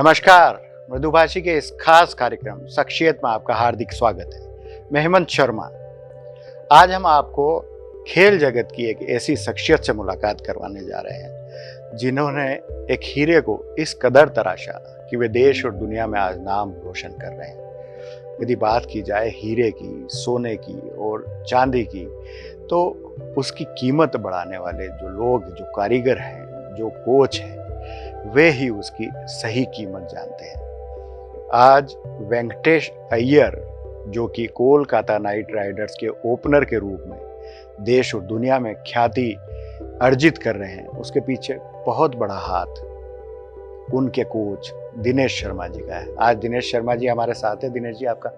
नमस्कार, मृदुभाषी के इस खास कार्यक्रम शख्सियत में आपका हार्दिक स्वागत है। मैं हेमंत शर्मा। आज हम आपको खेल जगत की एक ऐसी शख्सियत से मुलाकात करवाने जा रहे हैं जिन्होंने एक हीरे को इस कदर तराशा कि वे देश और दुनिया में आज नाम रोशन कर रहे हैं। यदि बात की जाए हीरे की, सोने की और चांदी की, तो उसकी कीमत बढ़ाने वाले जो लोग, जो कारीगर हैं, जो कोच हैं, वे ही उसकी सही कीमत जानते हैं। आज वेंकटेश अय्यर, जो कि कोलकाता नाइट राइडर्स के ओपनर के रूप में देश और दुनिया में ख्याति अर्जित कर रहे हैं, उसके पीछे बहुत बड़ा हाथ उनके कोच दिनेश शर्मा जी का है। आज दिनेश शर्मा जी हमारे साथ है। दिनेश जी, आपका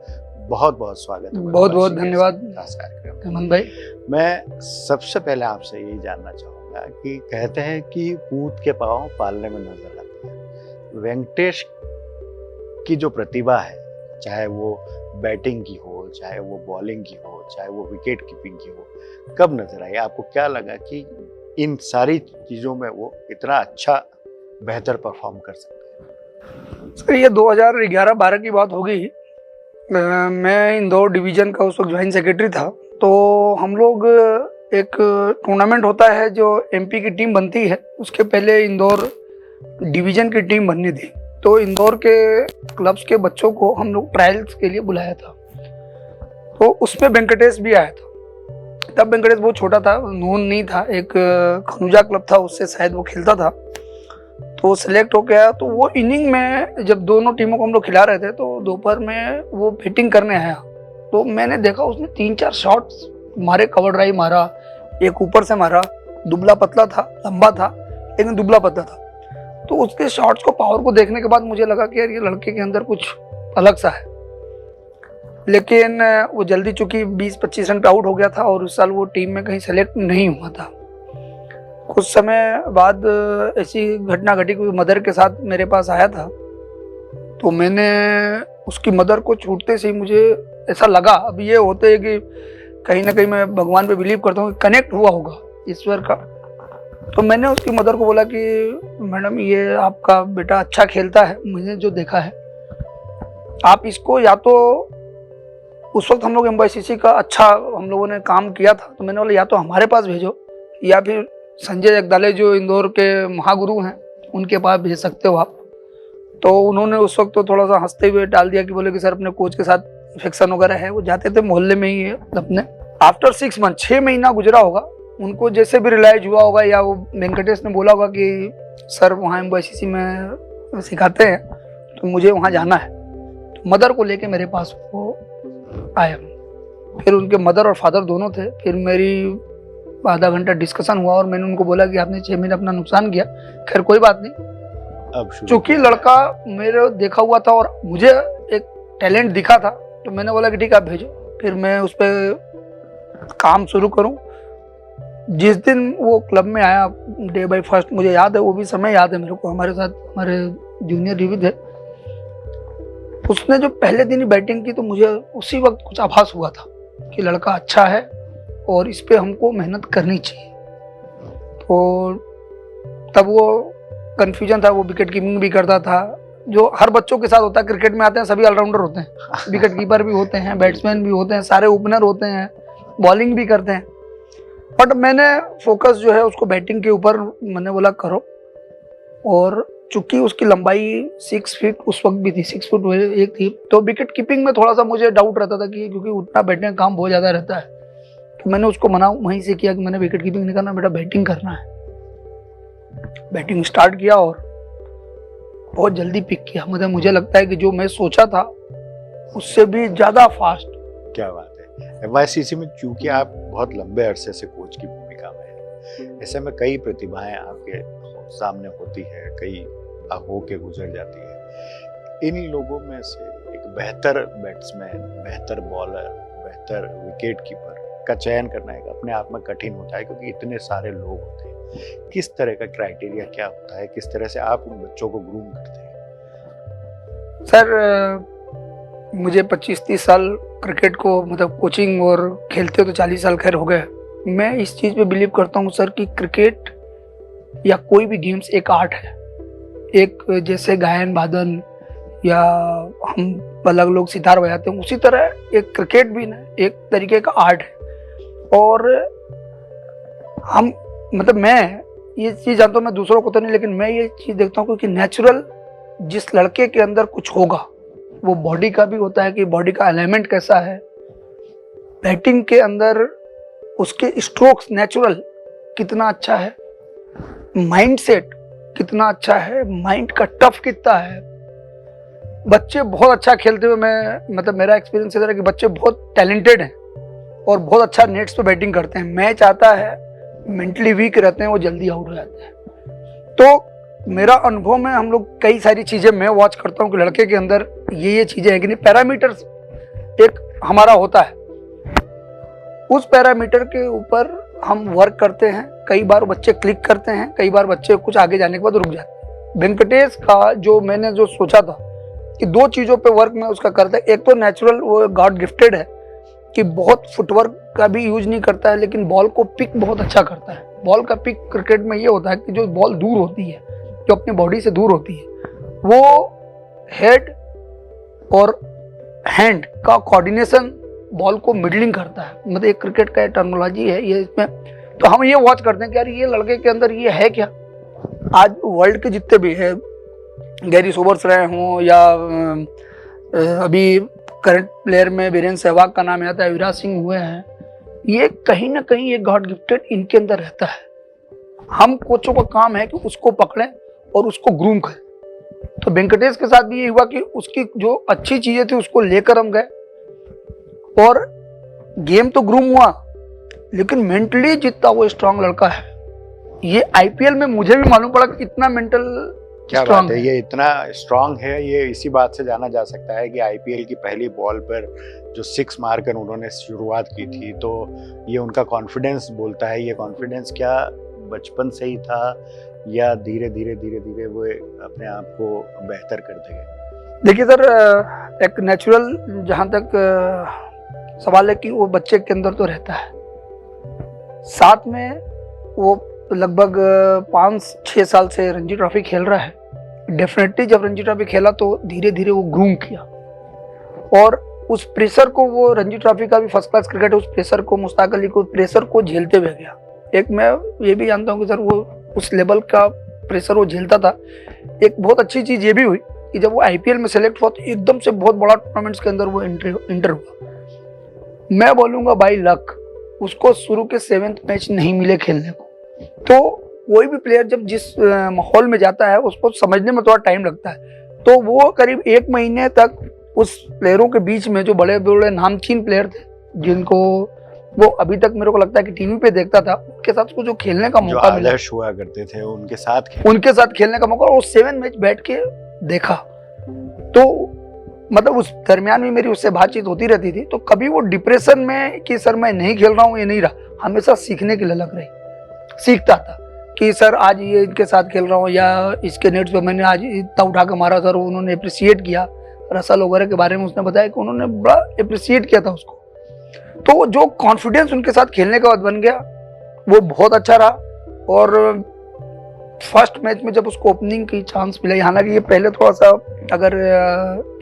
बहुत बहुत स्वागत है। बहुत बहुत धन्यवाद हेमंत भाई। मैं सबसे पहले आपसे यही जानना चाहूँगा कि कहते हैं कि पूत के पाँव पालने में नजर आते हैं। वेंकटेश की जो प्रतिभा है, चाहे वो बैटिंग की हो, चाहे वो बॉलिंग की हो, चाहे वो विकेट कीपिंग की हो, कब नजर आई? आपको क्या लगा कि इन सारी चीजों में वो इतना अच्छा बेहतर परफॉर्म कर सकते हैं? सर, ये 2011-12 की बात होगी। मैं इंदौर डिवीजन का उस वक्त ज्वाइंट सेक्रेटरी था। तो हम लोग एक टूर्नामेंट होता है जो एमपी की टीम बनती है, उसके पहले इंदौर डिवीजन की टीम बननी थी। तो इंदौर के क्लब्स के बच्चों को हम लोग ट्रायल्स के लिए बुलाया था। तो उसमें वेंकटेश भी आया था। तब वेंकटेश बहुत छोटा था, नोन नहीं था। एक खनुजा क्लब था, उससे शायद वो खेलता था। तो सिलेक्ट हो गया। तो वो इनिंग में जब दोनों टीमों को हम लोग खिला रहे थे, तो दोपहर में वो बैटिंग करने आया। तो मैंने देखा उसने 3-4 शॉट्स मारे, कवर ड्राइव मारा, एक ऊपर से मारा। दुबला पतला था, लंबा था लेकिन दुबला पतला था। तो उसके शॉट्स को, पावर को देखने के बाद मुझे लगा कि यार ये लड़के के अंदर कुछ अलग सा है। लेकिन वो जल्दी, चूंकि 20-25 रन पे आउट हो गया था और उस साल वो टीम में कहीं सेलेक्ट नहीं हुआ था। कुछ समय बाद ऐसी घटना घटी कि मदर के साथ मेरे पास आया था। तो मैंने उसकी मदर को छूटते से ही मुझे ऐसा लगा, अब ये होते है कि कहीं ना कहीं मैं भगवान पे बिलीव करता हूँ कि कनेक्ट हुआ होगा ईश्वर का। तो मैंने उसकी मदर को बोला कि मैडम, ये आपका बेटा अच्छा खेलता है, मुझे जो देखा है, आप इसको या तो, उस वक्त हम लोग एमवाईसीसी का अच्छा हम लोगों ने काम किया था, तो मैंने बोला या तो हमारे पास भेजो या फिर संजय जगदाले जो इंदौर के महागुरु हैं उनके पास भेज सकते हो आप। तो उन्होंने उस वक्त तो थोड़ा सा हंसते हुए टाल दिया कि बोले कि सर अपने कोच के साथ इन्फेक्शन वगैरह है। वो जाते थे मोहल्ले में ही अपने। आफ्टर 6 मंथ, 6 महीना गुजरा होगा, उनको जैसे भी रियलाइज हुआ होगा या वो वेंकटेश ने बोला होगा कि सर वहाँ एमवाईसीसी में सिखाते हैं तो मुझे वहाँ जाना है। तो मदर को लेके मेरे पास वो आया। फिर उनके मदर और फादर दोनों थे। फिर मेरी आधा घंटा डिस्कशन हुआ और मैंने उनको बोला कि आपने 6 महीने अपना नुकसान किया, खैर कोई बात नहीं। अब चूंकि लड़का मेरे देखा हुआ था और मुझे एक टैलेंट दिखा था, तो मैंने बोला कि ठीक है आप भेजो, फिर मैं उस पर काम शुरू करूं। जिस दिन वो क्लब में आया, डे बाई फर्स्ट, मुझे याद है, वो भी समय याद है मेरे को। हमारे साथ हमारे जूनियर भी थे। उसने जो पहले दिन ही बैटिंग की, तो मुझे उसी वक्त कुछ आभास हुआ था कि लड़का अच्छा है और इस पे हमको मेहनत करनी चाहिए। तो तब वो कंफ्यूजन था। वो विकेट कीपिंग भी करता था, जो हर बच्चों के साथ होता है। क्रिकेट में आते हैं सभी ऑलराउंडर होते हैं, विकेट कीपर भी होते हैं, बैट्समैन भी होते हैं, सारे ओपनर होते हैं, बॉलिंग भी करते हैं। बट मैंने फोकस जो है उसको बैटिंग के ऊपर, मैंने बोला करो। और चूंकि उसकी लंबाई 6 फीट उस वक्त भी थी, 6 फुट 1 थी, तो विकेट कीपिंग में थोड़ा सा मुझे डाउट रहता था कि क्योंकि उतना बैठने का काम बहुत ज़्यादा रहता है। तो मैंने उसको मना वहीं से किया कि मैंने विकेट कीपिंग नहीं करना बेटा, बैटिंग करना है। बैटिंग स्टार्ट किया और बहुत जल्दी पिक किया। मतलब मुझे लगता है कि जो मैं सोचा था उससे भी ज़्यादा फास्ट। क्या बात है। एमवाईसीसी में चूंकि आप बहुत लंबे अरसे से कोच की भूमिका में हैं, ऐसे में कई प्रतिभाएं आपके सामने होती है, कई होके गुजर जाती है। इन लोगों में से एक बेहतर बैट्समैन, बेहतर बॉलर, बेहतर विकेट कीपर का चयन करना एक अपने आप में कठिन होता है, क्योंकि इतने सारे लोग होते हैं। किस तरह का क्राइटेरिया क्या होता है, किस तरह से आप उन बच्चों को ग्रूम करते हैं? सर, मुझे 25-30 साल क्रिकेट को, मतलब कोचिंग और खेलते हो तो 40 साल खैर हो गए। मैं इस चीज़ पे बिलीव करता हूँ सर कि क्रिकेट या कोई भी गेम्स एक आर्ट है। एक जैसे गायन बादन या हम अलग लोग सितार बजाते हैं, उसी तरह एक क्रिकेट भी ना एक तरीके का आर्ट है। और हम मतलब मैं ये चीज़ जानता हूँ, मैं दूसरों को तो नहीं, लेकिन मैं ये चीज़ देखता हूँ कि नेचुरल जिस लड़के के अंदर कुछ होगा वो बॉडी का भी होता है कि बॉडी का अलाइनमेंट कैसा है, बैटिंग के अंदर उसके स्ट्रोक्स नेचुरल कितना अच्छा है, माइंडसेट कितना अच्छा है, माइंड का टफ कितना है। बच्चे बहुत अच्छा खेलते हुए, मैं मतलब मेरा एक्सपीरियंस इधर है कि बच्चे बहुत टैलेंटेड हैं और बहुत अच्छा नेट्स पे बैटिंग करते हैं। मैच आता है, मेंटली वीक रहते हैं, वो जल्दी आउट हो जाते हैं। तो मेरा अनुभव में हम लोग कई सारी चीज़ें मैं वॉच करता हूँ कि लड़के के अंदर ये चीज़ें हैं कि नहीं। पैरामीटर्स एक हमारा होता है, उस पैरामीटर के ऊपर हम वर्क करते हैं। कई बार बच्चे क्लिक करते हैं, कई बार बच्चे कुछ आगे जाने के बाद रुक जाते हैं। वेंकटेश का जो मैंने जो सोचा था कि दो चीज़ों पे वर्क में उसका करता है, एक तो नेचुरल वो गॉड गिफ्टेड है कि बहुत फुटवर्क का भी यूज नहीं करता है, लेकिन बॉल को पिक बहुत अच्छा करता है। बॉल का पिक क्रिकेट में ये होता है कि जो बॉल दूर होती है, जो अपनी बॉडी से दूर होती है, वो हेड और हैंड का कोऑर्डिनेशन बॉल को मिडलिंग करता है। मतलब एक क्रिकेट का टर्मिनोलॉजी है ये इसमें। तो हम ये वॉच करते हैं कि यार ये लड़के के अंदर ये है क्या। आज वर्ल्ड के जितने भी है, गैरी सोबर्स रहे हों या अभी करंट प्लेयर में वीरेंद्र सहवाग का नाम आता है, युवराज सिंह हुए हैं, ये कहीं ना कहीं एक गॉड गिफ्टेड इनके अंदर रहता है। हम कोचों का काम है कि उसको पकड़ें और उसको ग्रूम करें। तो वेंकटेश के साथ भी ये हुआ कि उसकी जो अच्छी चीजें थी उसको लेकर हम गए और गेम तो ग्रूम हुआ, लेकिन मेंटली जितना वो स्ट्रांग लड़का है, ये आईपीएल में मुझे भी मालूम पड़ा कि इतना मेंटल क्या बात है, ये इतना स्ट्रांग है। ये इसी बात से जाना जा सकता है कि आईपीएल की पहली बॉल पर जो 6 मारकर उन्होंने शुरुआत की थी, तो ये उनका कॉन्फिडेंस बोलता है। ये कॉन्फिडेंस क्या बचपन से ही था या धीरे धीरे वो अपने आप को बेहतर करते गए? देखिए सर, एक नेचुरल जहाँ तक सवाल है कि वो बच्चे के अंदर तो रहता है। साथ में वो लगभग 5-6 साल से रणजी ट्रॉफी खेल रहा है। डेफिनेटली जब रणजी ट्रॉफी खेला तो धीरे धीरे वो ग्रूम किया और उस प्रेशर को, वो रणजी ट्रॉफी का भी फर्स्ट क्लास क्रिकेट है, उस प्रेशर को, मुश्ताक अली को प्रेशर को झेलते हुए गया। एक मैं ये भी जानता हूँ कि सर वो उस लेवल का प्रेशर वो झेलता था। एक बहुत अच्छी चीज़ ये भी हुई कि जब वो आईपीएल में सेलेक्ट हुआ तो एकदम से बहुत बड़ा टूर्नामेंट्स के अंदर वो इंटर हुआ। मैं बोलूँगा बाई लक, उसको शुरू के 7th मैच नहीं मिले खेलने को। तो कोई भी प्लेयर जब जिस माहौल में जाता है उसको समझने में थोड़ा टाइम लगता है। तो वो करीब 1 महीने तक उस प्लेयरों के बीच में जो बड़े बड़े नामचीन प्लेयर थे, जिनको वो अभी तक मेरे को लगता है कि टीवी पे देखता था, उनके साथ उसको जो खेलने का मौका मिला, आदर्श हुआ करते थे, उनके साथ खेलने का मौका, और 7 मैच बैठ के देखा। तो मतलब उस दरमियान में मेरी उससे बातचीत होती रहती थी। तो कभी वो डिप्रेशन में कि सर मैं नहीं खेल रहा हूँ, ये नहीं रहा। हमेशा सीखने के लिए लग रही, सीखता था कि सर आज ये इनके साथ खेल रहा हूँ या इसके नेट्स पे मैंने आज इतना उठा के मारा सर, उन्होंने अप्रिसिएट किया। रसल वगैरह के बारे में उसने बताया कि उन्होंने बड़ा अप्रिसिएट किया था उसको। तो जो कॉन्फिडेंस उनके साथ खेलने के बाद बन गया वो बहुत अच्छा रहा। और फर्स्ट मैच में जब उसको ओपनिंग की चांस मिला, हालांकि ये पहले थोड़ा सा अगर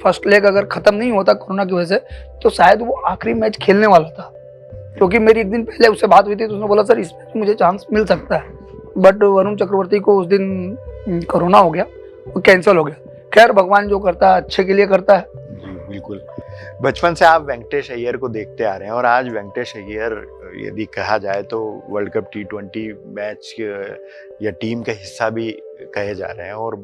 फर्स्ट लेग अगर खत्म नहीं होता कोरोना की वजह से तो शायद वो आखिरी मैच खेलने वाला था, क्योंकि मेरी एक दिन पहले उससे बात हुई थी तो उसने बोला सर इसमें मुझे चांस मिल सकता है। बट वरुण चक्रवर्ती को उस दिन कोरोना हो गया, वो कैंसिल हो गया। खैर भगवान जो करता है अच्छे के लिए करता है। बिल्कुल। बचपन से आप वेंकटेश अय्यर को देखते आ रहे हैं और आज वेंकटेश अय्यर यदि कहा जाए तो वर्ल्ड कप T20 मैच या टीम का हिस्सा भी कहे जा रहे हैं और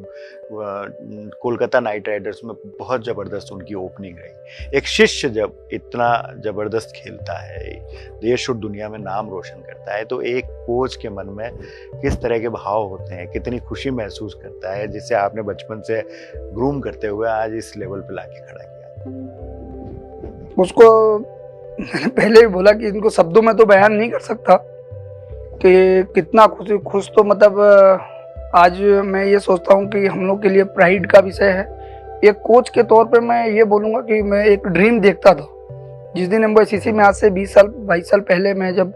कोलकाता नाइट राइडर्स में बहुत ज़बरदस्त उनकी ओपनिंग रही। एक शिष्य जब इतना ज़बरदस्त खेलता है, देश और दुनिया में नाम रोशन करता है, तो एक कोच के मन में किस तरह के भाव होते हैं, कितनी खुशी महसूस करता है, जिसे आपने बचपन से ग्रूम करते हुए आज इस लेवल पे लाके खड़ा किया। उसको मैंने पहले भी बोला कि इनको शब्दों में तो बयान नहीं कर सकता कि कितना खुश तो मतलब आज मैं ये सोचता हूँ कि हम लोग के लिए प्राइड का विषय है। एक कोच के तौर पे मैं ये बोलूँगा कि मैं एक ड्रीम देखता था जिस दिन एमवाईसीसी में आज से 22 साल पहले मैं जब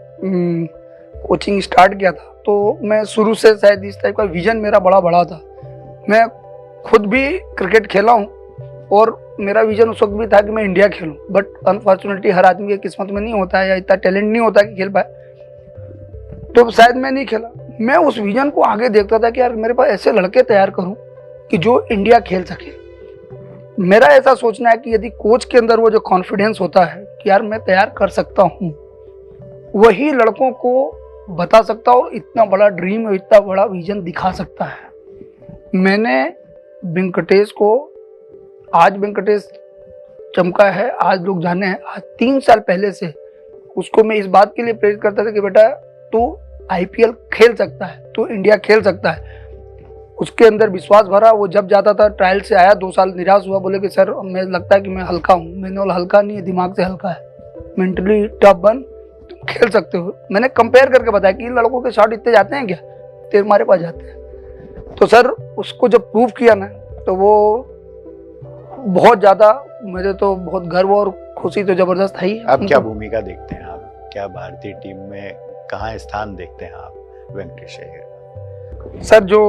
कोचिंग स्टार्ट किया था, तो मैं शुरू से शायद इस टाइप का विजन मेरा बड़ा था मैं खुद भी क्रिकेट खेला हूँ और मेरा विजन उस वक्त भी था कि मैं इंडिया खेलूँ, बट अनफॉर्चुनेटली हर आदमी की किस्मत में नहीं होता है या इतना टैलेंट नहीं होता कि खेल पाए, तो शायद मैं नहीं खेला। मैं उस विजन को आगे देखता था कि यार मेरे पास ऐसे लड़के तैयार करूं कि जो इंडिया खेल सके। मेरा ऐसा सोचना है कि यदि कोच के अंदर वो जो कॉन्फिडेंस होता है कि यार मैं तैयार कर सकता हूं, वही लड़कों को बता सकता और इतना बड़ा ड्रीम और इतना बड़ा विजन दिखा सकता है। मैंने वेंकटेश को, आज वेंकटेश चमका है, आज लोग जाने हैं, आज 3 साल पहले से उसको मैं इस बात के लिए प्रेरित करता था कि बेटा तू आईपीएल खेल सकता है, तू इंडिया खेल सकता है। उसके अंदर विश्वास भरा। वो जब जाता था, ट्रायल से आया, 2 साल निराश हुआ, बोले कि सर मुझे लगता है कि मैं हल्का हूँ। मैंने बोला हल्का नहीं है, दिमाग से हल्का है, मेंटली टफ बन, तुम खेल सकते हो। मैंने कंपेयर करके बताया कि इन लड़कों के शॉट इतने जाते हैं क्या, तुम्हारे पास जाते हैं। तो सर उसको जब प्रूव किया ना, तो वो बहुत ज़्यादा, मुझे तो बहुत गर्व और खुशी तो ज़बरदस्त है ही। आप क्या भूमिका देखते हैं, आप क्या भारतीय टीम में कहाँ स्थान देखते हैं आप वेंकटेश अय्यर? सर जो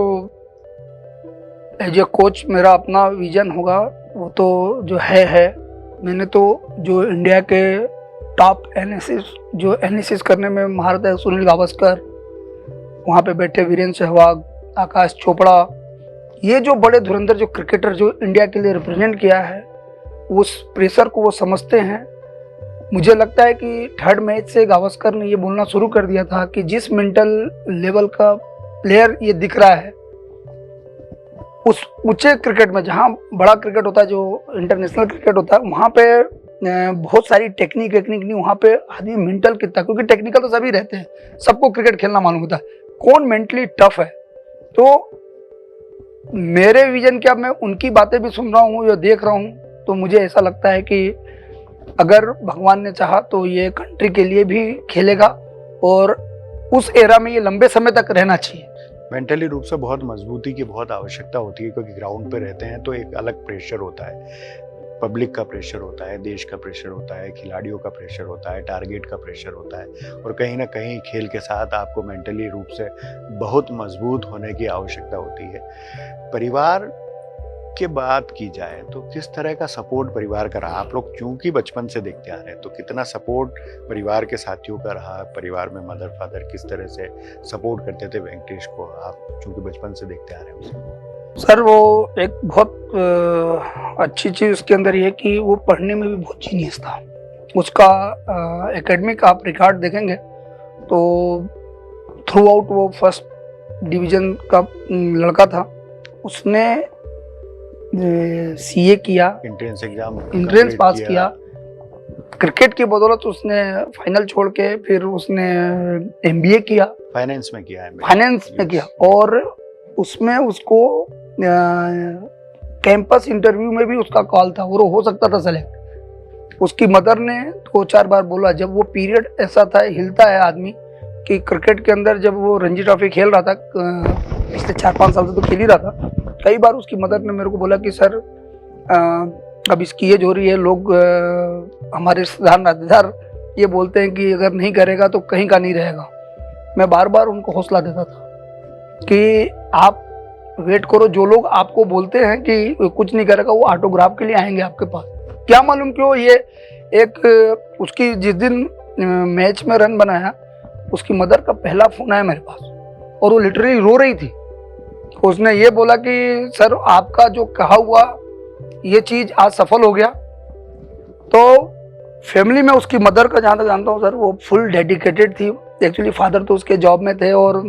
एज ए कोच मेरा अपना विजन होगा वो तो जो है। मैंने तो जो इंडिया के टॉप एनालिसिस करने में महारत है, सुनील गावस्कर, वहाँ पे बैठे वीरेंद्र सहवाग, आकाश चोपड़ा, ये जो बड़े धुरंधर जो क्रिकेटर जो इंडिया के लिए रिप्रेजेंट किया है, उस प्रेशर को वो समझते हैं। मुझे लगता है कि 3rd मैच से गावस्कर ने ये बोलना शुरू कर दिया था कि जिस मेंटल लेवल का प्लेयर ये दिख रहा है, उस ऊंचे क्रिकेट में, जहाँ बड़ा क्रिकेट होता है, जो इंटरनेशनल क्रिकेट होता है, वहाँ पे बहुत सारी टेक्निक नहीं, वहाँ पे आदमी मेंटल कितना, क्योंकि टेक्निकल तो सभी रहते हैं, सबको क्रिकेट खेलना मालूम होता है, कौन मेंटली टफ है। तो मेरे विजन क्या, मैं उनकी बातें भी सुन रहा हूँ, जो देख रहा हूँ, तो मुझे ऐसा लगता है कि अगर भगवान ने चाहा तो ये कंट्री के लिए भी खेलेगा और उस एरा में ये लंबे समय तक रहना चाहिए। मेंटली रूप से बहुत मजबूती की बहुत आवश्यकता होती है, क्योंकि ग्राउंड पे रहते हैं तो एक अलग प्रेशर होता है, पब्लिक का प्रेशर होता है, देश का प्रेशर होता है, खिलाड़ियों का प्रेशर होता है, टारगेट का प्रेशर होता है, और कहीं ना कहीं खेल के साथ आपको मेंटली रूप से बहुत मजबूत होने की आवश्यकता होती है। परिवार की बात की जाए तो किस तरह का सपोर्ट परिवार का रहा? आप लोग क्योंकि बचपन से देखते आ रहे हैं, तो कितना सपोर्ट परिवार के साथियों का रहा? परिवार में मदर फादर किस तरह से सपोर्ट करते थे वेंकटेश को, आप चूंकि बचपन से देखते आ रहे हैं उसको? सर वो एक बहुत अच्छी चीज़ उसके अंदर ये कि वो पढ़ने में भी बहुत जीनियस था। उसका एकेडमिक आप रिकॉर्ड देखेंगे तो थ्रू आउट वो 1st डिवीज़न का लड़का था। उसने सीए किया, एंट्रेंस पास किया, क्रिकेट की बदौलत उसने फाइनल छोड़ के फिर उसने एमबीए किया, फाइनेंस में किया, और उसमें उसको कैंपस इंटरव्यू में भी उसका कॉल था और हो सकता था सेलेक्ट। उसकी मदर ने 2-4 बार बोला, जब वो पीरियड ऐसा था, हिलता है आदमी कि क्रिकेट के अंदर, जब वो रणजी ट्रॉफी खेल रहा था, पिछले 4-5 साल से तो खेल ही रहा था, कई बार उसकी मदर ने मेरे को बोला कि सर अब इसकी एज हो रही है, लोग हमारे रिश्तेदार नातेदार ये बोलते हैं कि अगर नहीं करेगा तो कहीं का नहीं रहेगा। मैं बार बार उनको हौसला देता था कि आप वेट करो, जो लोग आपको बोलते हैं कि कुछ नहीं करेगा, वो ऑटोग्राफ के लिए आएंगे आपके पास। क्या मालूम क्यों, ये एक उसकी जिस दिन मैच में रन बनाया, उसकी मदर का पहला फोन आया मेरे पास और वो लिटरली रो रही थी। उसने ये बोला कि सर आपका जो कहा हुआ ये चीज़ आज सफल हो गया। तो फैमिली में उसकी मदर का जहाँ तक जानता हूँ सर, वो फुल डेडिकेटेड थी। एक्चुअली फादर तो उसके जॉब में थे और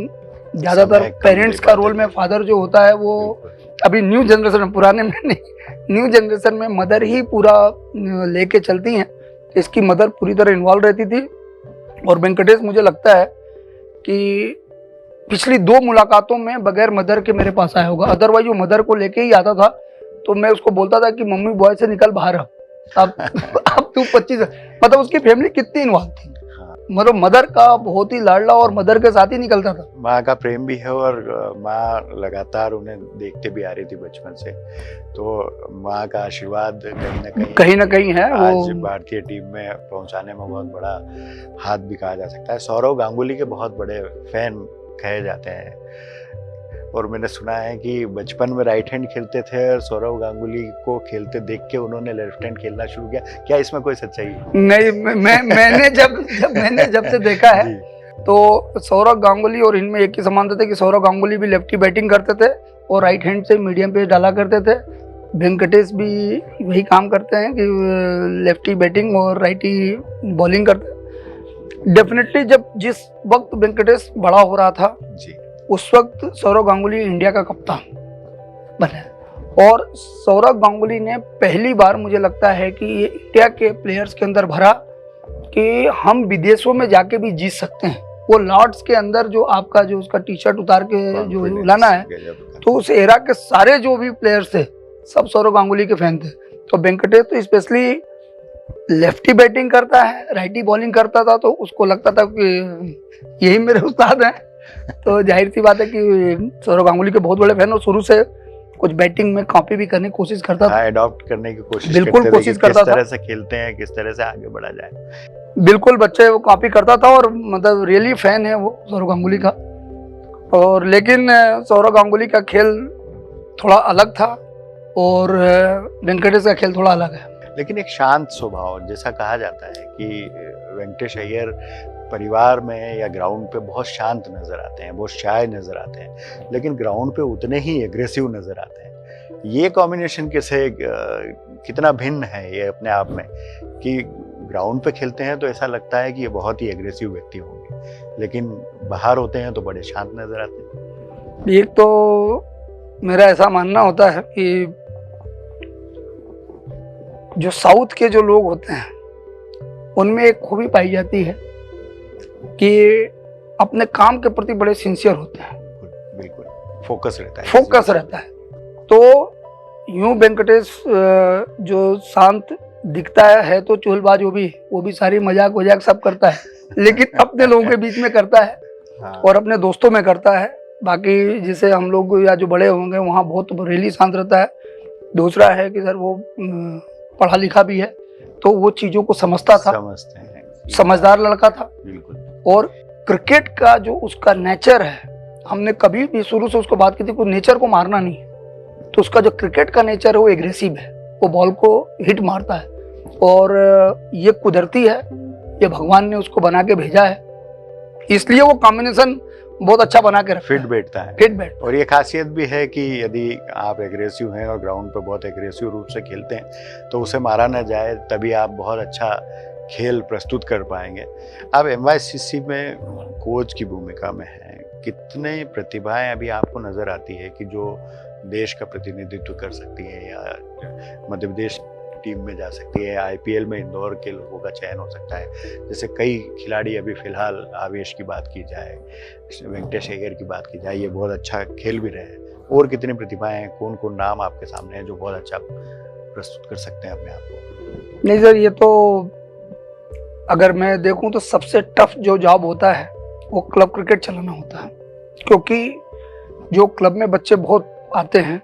ज़्यादातर पेरेंट्स का रोल में फादर जो होता है वो अभी न्यू जनरेशन में, पुराने में नहीं, न्यू जनरेशन में मदर ही पूरा लेके चलती हैं। इसकी मदर पूरी तरह इन्वॉल्व रहती थी। और वेंकटेश मुझे लगता है कि पिछली 2 मुलाकातों में बगैर मदर के मेरे पास आया होगा, अदरवाइज वो मदर को लेके ही आता था। तो मैं उसको बोलता था कि मम्मी बॉय से निकल बाहर अब तू 25, मतलब उसकी फैमिली कितनी इन्वॉल्व थी। मतलब मदर का बहुत ही लाडला और मदर के साथ ही निकलता था। माँ का प्रेम भी है और माँ लगातार उन्हें देखते भी आ रही थी बचपन से, तो माँ का आशीर्वाद कहीं ना कहीं है, आज भारतीय टीम में पहुंचाने में बहुत बड़ा हाथ भी कहा जा सकता है। सौरव गांगुली के बहुत बड़े फैन कहे जाते हैं। और मैंने सुना है कि बचपन में राइट हैंड खेलते थे और सौरव गांगुली को खेलते देख के उन्होंने लेफ्ट हैंड खेलना शुरू किया। क्या इसमें कोई सच्चाई है? नहीं, मैंने जब से देखा है जी, तो सौरव गांगुली और इनमें एक ही समानता थे कि सौरव गांगुली भी लेफ्टी बैटिंग करते थे और राइट हैंड से मीडियम पे डाला करते थे। वेंकटेश भी वही काम करते हैं कि लेफ्टी बैटिंग और राइटी बॉलिंग करते हैं। डेफिनेटली जब जिस वक्त वेंकटेश बड़ा हो रहा था जी, उस वक्त सौरव गांगुली इंडिया का कप्तान बने और सौरव गांगुली ने पहली बार मुझे लगता है कि ये इंडिया के प्लेयर्स के अंदर भरा कि हम विदेशों में जाके भी जीत सकते हैं। वो लॉर्ड्स के अंदर जो आपका जो उसका टी शर्ट उतार के जो लाना है, तो उस एरा के सारे जो भी प्लेयर्स थे सब सौरव गांगुली के फैन थे। तो वेंकटेश तो स्पेशली लेफ्टी बैटिंग करता है, राइटी बॉलिंग करता था, तो उसको लगता था कि यही मेरे उस्ताद हैं। तो जाहिर सी बात है कि सौरव गांगुली के बहुत बड़े फैन और शुरू से कुछ बैटिंग में कॉपी भी करने की कोशिश करता था, अडॉप्ट करने की कोशिश बिल्कुल करते थे कोशिश कि करता किस था। तरह से खेलते हैं, किस तरह से आगे बढ़ा जाए। बिल्कुल बच्चे वो कॉपी करता था और मतलब रियली फैन है वो सौरव गांगुली का। और लेकिन सौरव गांगुली का खेल थोड़ा अलग था और वेंकटेश का खेल थोड़ा अलग है। लेकिन एक शांत स्वभाव, जैसा कहा जाता है कि वेंकटेश अय्यर परिवार में या ग्राउंड पे बहुत शांत नजर आते हैं, बहुत शाय नजर आते हैं, लेकिन ग्राउंड पे उतने ही एग्रेसिव नजर आते हैं। ये कॉम्बिनेशन कैसे कितना भिन्न है ये अपने आप में, कि ग्राउंड पे खेलते हैं तो ऐसा लगता है कि ये बहुत ही एग्रेसिव व्यक्ति होंगे, लेकिन बाहर होते हैं तो बड़े शांत नजर आते हैं। एक तो मेरा ऐसा मानना होता है कि जो साउथ के जो लोग होते हैं उनमें एक खूबी पाई जाती है कि अपने काम के प्रति बड़े सिंसियर होते हैं, बिल्कुल फोकस रहता है, फोकस रहता है। तो यूं वेंकटेश जो शांत दिखता है तो चुलबाज वो भी सारी मजाक वजाक सब करता है, लेकिन अपने लोगों के बीच में करता है हाँ, और अपने दोस्तों में करता है। बाकी जिसे हम लोग या जो बड़े होंगे वहाँ बहुत रियली शांत रहता है। दूसरा है कि सर वो पढ़ा लिखा भी है, तो वो चीज़ों को समझता था, समझते हैं, समझदार लड़का था। बिल्कुल। और क्रिकेट का जो उसका नेचर है, हमने कभी भी शुरू से उसको बात की थी कि नेचर को मारना नहीं है, तो उसका जो क्रिकेट का नेचर है वो एग्रेसिव है, वो बॉल को हिट मारता है और ये कुदरती है, ये भगवान ने उसको बना के भेजा है, इसलिए वो कॉम्बिनेशन बहुत अच्छा बना के रखा फिट है, बैठता है। फिट बैठ। और ये खासियत भी है कि यदि आप एग्रेसिव हैं और ग्राउंड पे बहुत एग्रेसिव रूप से खेलते हैं तो उसे मारा ना जाए, तभी आप बहुत अच्छा खेल प्रस्तुत कर पाएंगे। आप MYCC में कोच की भूमिका में हैं, कितने प्रतिभाएं अभी आपको नजर आती है कि जो देश का प्रतिनिधित्व कर सकती है या मध्य प्रदेश टीम में जा सकती है, IPL में इंदौर के लोगों का चयन हो सकता है। जैसे कई खिलाड़ी अभी फिलहाल आवेश की बात की जाए, वेंकटेश अय्यर की बात की जाए, ये बहुत अच्छा खेल भी रहे हैं। और कितनी प्रतिभाएं हैं, कौन कौन नाम आपके सामने है जो बहुत अच्छा प्रस्तुत कर सकते हैं अपने आप को? नहीं सर, ये तो अगर मैं देखूं तो सबसे टफ जो जॉब होता है वो क्लब क्रिकेट चलाना होता है, क्योंकि जो क्लब में बच्चे बहुत आते हैं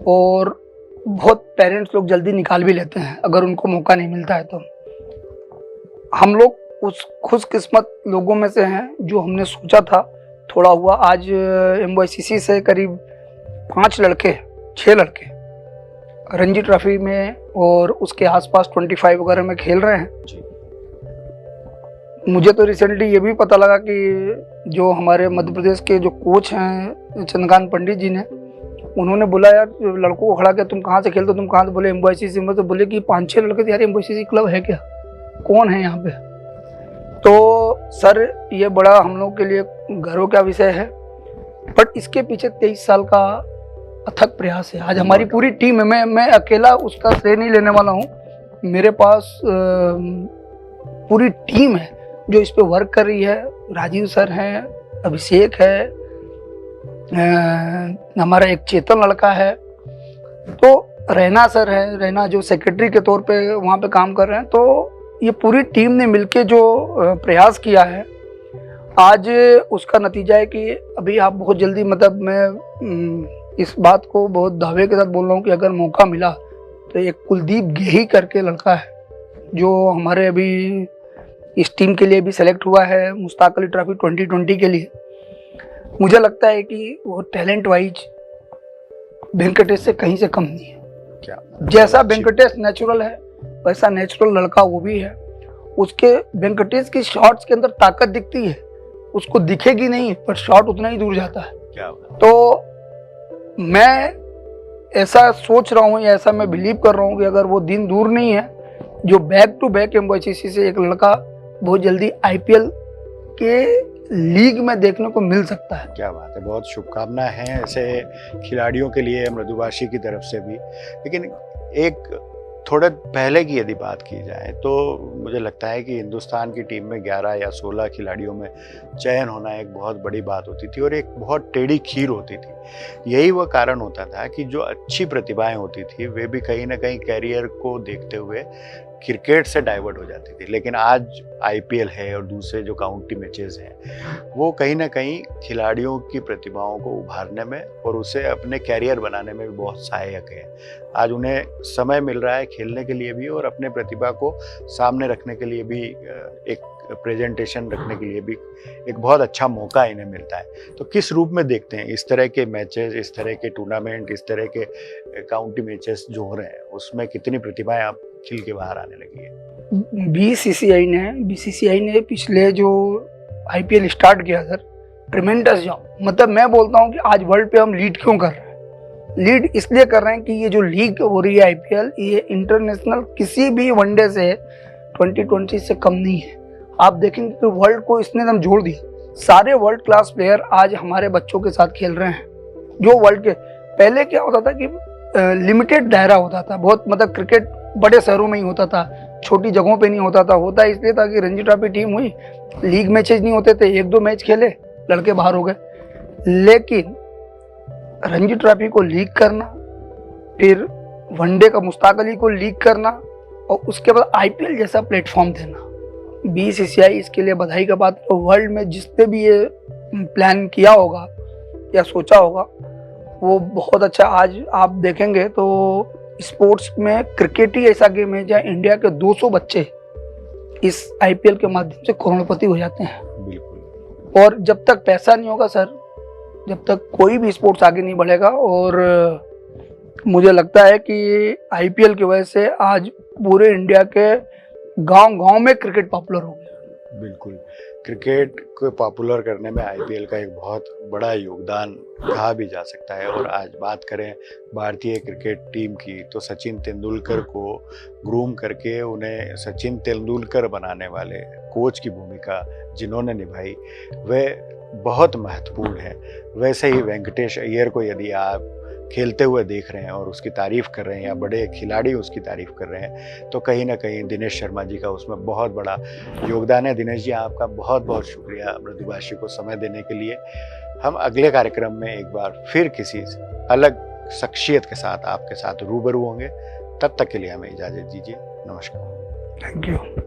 और बहुत पेरेंट्स लोग जल्दी निकाल भी लेते हैं अगर उनको मौका नहीं मिलता है। तो हम लोग उस खुशकिस्मत लोगों में से हैं जो हमने सोचा था थोड़ा हुआ। आज MYCC से करीब 6 लड़के रणजी ट्रॉफी में और उसके आसपास 25 वगैरह में खेल रहे हैं। जी। मुझे तो रिसेंटली ये भी पता लगा कि जो हमारे मध्य प्रदेश के जो कोच हैं चंद्रकांत पंडित जी ने, उन्होंने बोला यार लड़कों को खड़ा किया, तुम कहाँ से खेलते हो, तुम कहाँ से? बोले MYCC में। तो बोले कि 5-6 लड़के थे। यार MYCC क्लब है क्या, कौन है यहाँ पे? तो सर ये बड़ा हम लोग के लिए गर्व का विषय है, बट इसके पीछे 23 साल का अथक प्रयास है। आज हमारी पूरी टीम है, मैं अकेला उसका श्रेय नहीं लेने वाला हूँ। मेरे पास पूरी टीम है जो इस पे वर्क कर रही है। राजीव सर हैं, अभिषेक है, हमारा एक चेतन लड़का है, तो रैना सर है, रैना जो सेक्रेटरी के तौर पे वहाँ पे काम कर रहे हैं। तो ये पूरी टीम ने मिलके जो प्रयास किया है, आज उसका नतीजा है कि अभी आप बहुत जल्दी, मतलब मैं इस बात को बहुत दावे के साथ बोल रहा हूँ कि अगर मौका मिला तो एक कुलदीप गेही करके लड़का है जो हमारे अभी इस टीम के लिए भी सेलेक्ट हुआ है, मुश्ताक अली ट्रॉफी 2020 के लिए। मुझे लगता है कि वो टैलेंट वाइज वेंकटेश से कहीं से कम नहीं है। क्या जैसा अच्छी- वेंकटेश नेचुरल है वैसा नेचुरल लड़का वो भी है। उसके वेंकटेश की शॉट्स के अंदर ताकत दिखती है, उसको दिखेगी नहीं पर शॉट उतना ही दूर जाता है। क्या बात। तो मैं ऐसा सोच रहा हूँ या ऐसा मैं बिलीव कर रहा हूँ कि अगर वो दिन दूर नहीं है जो बैक टू बैक एम्बोसिसी से एक लड़का बहुत जल्दी आईपीएल के लीग में देखने को मिल सकता है। क्या बात है, बहुत शुभकामनाएं हैं ऐसे खिलाड़ियों के लिए मृदुभाषी की तरफ से भी। लेकिन एक थोड़े पहले की यदि बात की जाए तो मुझे लगता है कि हिंदुस्तान की टीम में 11 या 16 खिलाड़ियों में चयन होना एक बहुत बड़ी बात होती थी और एक बहुत टेढ़ी खीर होती थी। यही वह कारण होता था कि जो अच्छी प्रतिभाएं होती थी वे भी कहीं ना कहीं कैरियर को देखते हुए क्रिकेट से डाइवर्ट हो जाती थी। लेकिन आज आईपीएल है और दूसरे जो काउंटी मैचेस हैं वो कहीं ना कहीं खिलाड़ियों की प्रतिभाओं को उभारने में और उसे अपने कैरियर बनाने में भी बहुत सहायक है। आज उन्हें समय मिल रहा है खेलने के लिए भी और अपने प्रतिभा को सामने रखने के लिए भी, एक प्रेजेंटेशन रखने के लिए भी एक बहुत अच्छा मौका इन्हें मिलता है। तो किस रूप में देखते हैं इस तरह के मैचेस, इस तरह के टूर्नामेंट, इस तरह के काउंटी मैचेस जो हो रहे हैं उसमें कितनी प्रतिभाएं आप खिल के बाहर आने लगी है? बीसीसीआई ने पिछले जो आईपीएल स्टार्ट किया सर, ट्रिमेंडस जॉब। मतलब मैं बोलता हूँ कि आज वर्ल्ड पे हम लीड क्यों कर रहे हैं? लीड इसलिए कर रहे हैं कि ये जो लीग हो रही है आईपीएल, ये इंटरनेशनल किसी भी वनडे से 2020 से कम नहीं है। आप देखेंगे कि वर्ल्ड को इसने एकदम जोड़ दिया। सारे वर्ल्ड क्लास प्लेयर आज हमारे बच्चों के साथ खेल रहे हैं। जो वर्ल्ड के पहले क्या होता था कि लिमिटेड दायरा होता था, बहुत मतलब क्रिकेट बड़े शहरों में ही होता था, छोटी जगहों पे नहीं होता था। होता इसलिए था कि रणजी ट्रॉफी टीम हुई, लीग मैचेज नहीं होते थे, 1-2 मैच खेले, लड़के बाहर हो गए। लेकिन रणजी ट्रॉफी को लीग करना, फिर वनडे का मुश्ताक अली को लीग करना और उसके बाद आईपीएल जैसा प्लेटफॉर्म देना, बीसीसीआई इसके लिए बधाई का बात है। वर्ल्ड में जिसने भी ये प्लान किया होगा या सोचा होगा वो बहुत अच्छा। आज आप देखेंगे तो स्पोर्ट्स में क्रिकेट ही ऐसा गेम है जहाँ इंडिया के 200 बच्चे इस आईपीएल के माध्यम से करोड़पति हो जाते हैं। बिल्कुल। और जब तक पैसा नहीं होगा सर, जब तक कोई भी स्पोर्ट्स आगे नहीं बढ़ेगा। और मुझे लगता है कि आईपीएल की वजह से आज पूरे इंडिया के गांव-गांव में क्रिकेट पॉपुलर हो गया। बिल्कुल, क्रिकेट को पॉपुलर करने में आईपीएल का एक बहुत बड़ा योगदान कहा भी जा सकता है। और आज बात करें भारतीय क्रिकेट टीम की तो सचिन तेंदुलकर को ग्रूम करके उन्हें सचिन तेंदुलकर बनाने वाले कोच की भूमिका जिन्होंने निभाई वह बहुत महत्वपूर्ण है। वैसे ही वेंकटेश अय्यर को यदि आप खेलते हुए देख रहे हैं और उसकी तारीफ कर रहे हैं या बड़े खिलाड़ी उसकी तारीफ कर रहे हैं तो कहीं ना कहीं दिनेश शर्मा जी का उसमें बहुत बड़ा योगदान है। दिनेश जी, आपका बहुत बहुत शुक्रिया मृदुभाषी को समय देने के लिए। हम अगले कार्यक्रम में एक बार फिर किसी अलग शख्सियत के साथ आपके साथ रूबरू होंगे। तब तक के लिए हमें इजाज़त दीजिए। नमस्कार। Thank you.